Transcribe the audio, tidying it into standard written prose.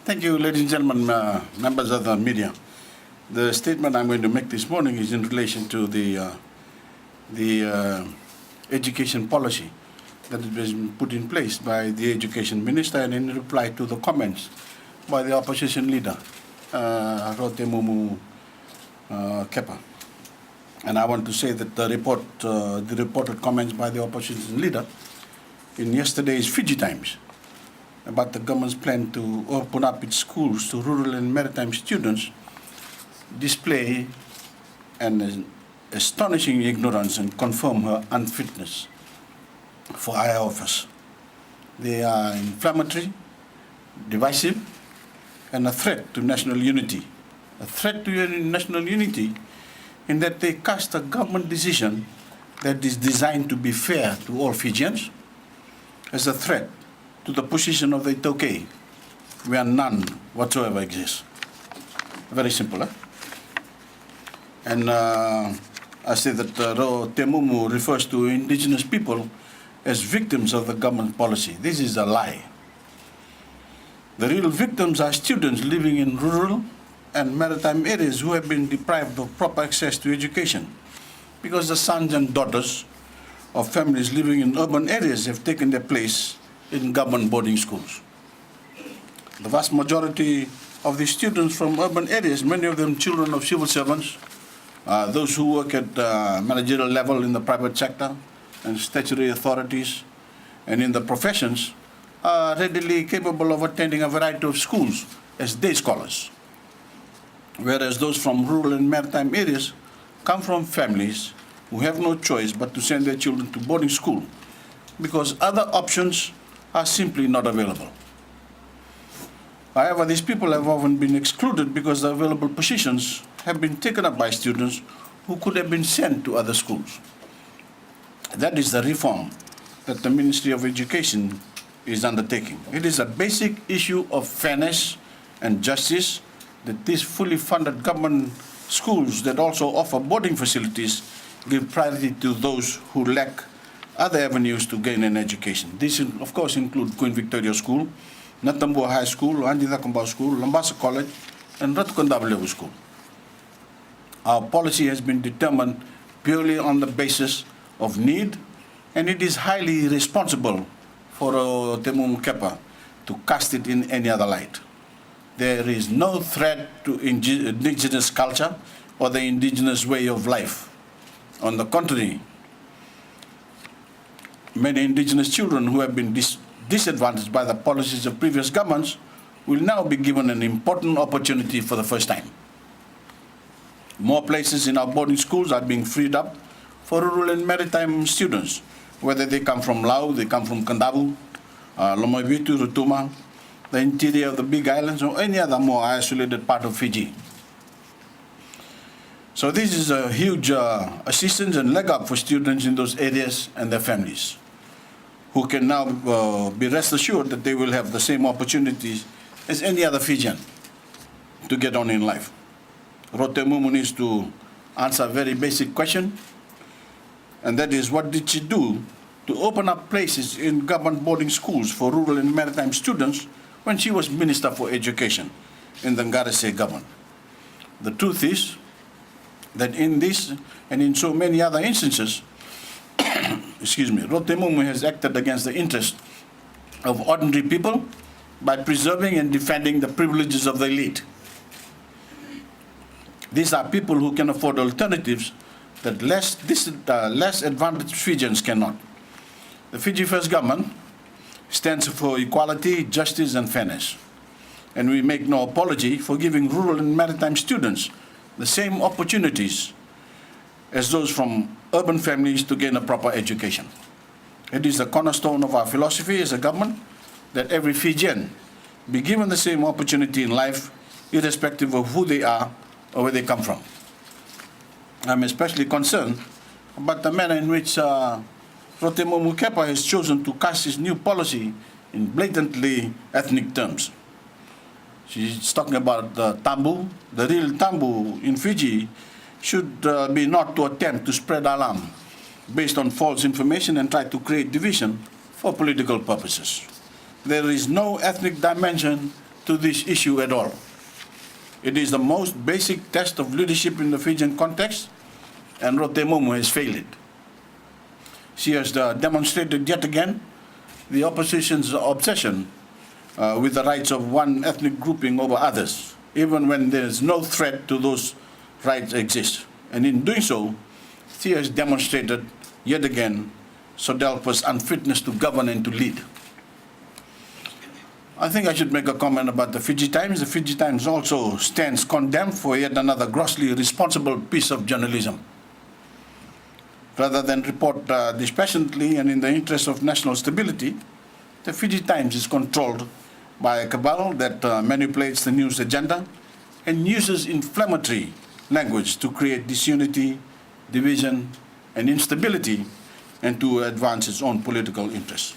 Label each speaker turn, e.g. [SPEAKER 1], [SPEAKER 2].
[SPEAKER 1] Thank you, ladies and gentlemen, members of the media. The statement I'm going to make this morning is in relation to the education policy that has been put in place by the Education Minister and in reply to the comments by the opposition leader, Voreqe Kepa. And I want to say that the reported comments by the opposition leader in yesterday's Fiji Times about the government's plan to open up its schools to rural and maritime students display an astonishing ignorance and confirm her unfitness for higher office. They are inflammatory, divisive, and a threat to national unity. A threat to national unity in that they cast a government decision that is designed to be fair to all Fijians as a threat to the position of the Voreqe, where none whatsoever exists. Very simple, eh? And I say that Voreqe refers to indigenous people as victims of the government policy. This is a lie. The real victims are students living in rural and maritime areas who have been deprived of proper access to education because the sons and daughters of families living in urban areas have taken their place in government boarding schools. The vast majority of these students from urban areas, many of them children of civil servants, those who work at managerial level in the private sector and statutory authorities and in the professions, are readily capable of attending a variety of schools as day scholars, whereas those from rural and maritime areas come from families who have no choice but to send their children to boarding school because other options are simply not available. However, these people have often been excluded because the available positions have been taken up by students who could have been sent to other schools. That is the reform that the Ministry of Education is undertaking. It is a basic issue of fairness and justice that these fully funded government schools that also offer boarding facilities give priority to those who lack other avenues to gain an education. These, of course, include Queen Victoria School, Natambua High School, Andidakambao School, Lambasa College, and Ratukandabu School. Our policy has been determined purely on the basis of need, and it is highly irresponsible for Voreqe Kepa to cast it in any other light. There is no threat to indigenous culture or the indigenous way of life. On the contrary, many indigenous children who have been disadvantaged by the policies of previous governments will now be given an important opportunity for the first time. More places in our boarding schools are being freed up for rural and maritime students, whether they come from Laos, they come from Kandavu, Lomoivitu, Rutuma, the interior of the Big Islands, or any other more isolated part of Fiji. So this is a huge assistance and leg up for students in those areas and their families, who can now be rest assured that they will have the same opportunities as any other Fijian to get on in life. Voreqe needs to answer a very basic question, and that is, what did she do to open up places in government boarding schools for rural and maritime students when she was Minister for Education in the Ngarese government? The truth is that in this and in so many other instances, Voreqe has acted against the interests of ordinary people by preserving and defending the privileges of the elite. These are people who can afford alternatives that less advantaged Fijians cannot. The Fiji First government stands for equality, justice, and fairness. And we make no apology for giving rural and maritime students the same opportunities as those from urban families to gain a proper education. It is the cornerstone of our philosophy as a government that every Fijian be given the same opportunity in life, irrespective of who they are or where they come from. I'm especially concerned about the manner in which Voreqe Kepa has chosen to cast his new policy in blatantly ethnic terms. She's talking about the tambu. The real tambu in Fiji should be not to attempt to spread alarm based on false information and try to create division for political purposes. There is no ethnic dimension to this issue at all. It is the most basic test of leadership in the Fijian context, and Rote Momo has failed it. She has demonstrated yet again the opposition's obsession with the rights of one ethnic grouping over others, even when there is no threat to those rights exist. And in doing so, she has demonstrated yet again SODELPA's unfitness to govern and to lead. I think I should make a comment about the Fiji Times. The Fiji Times also stands condemned for yet another grossly irresponsible piece of journalism. Rather than report dispassionately and in the interest of national stability, the Fiji Times is controlled by a cabal that manipulates the news agenda and uses inflammatory language to create disunity, division, and instability, and to advance its own political interests.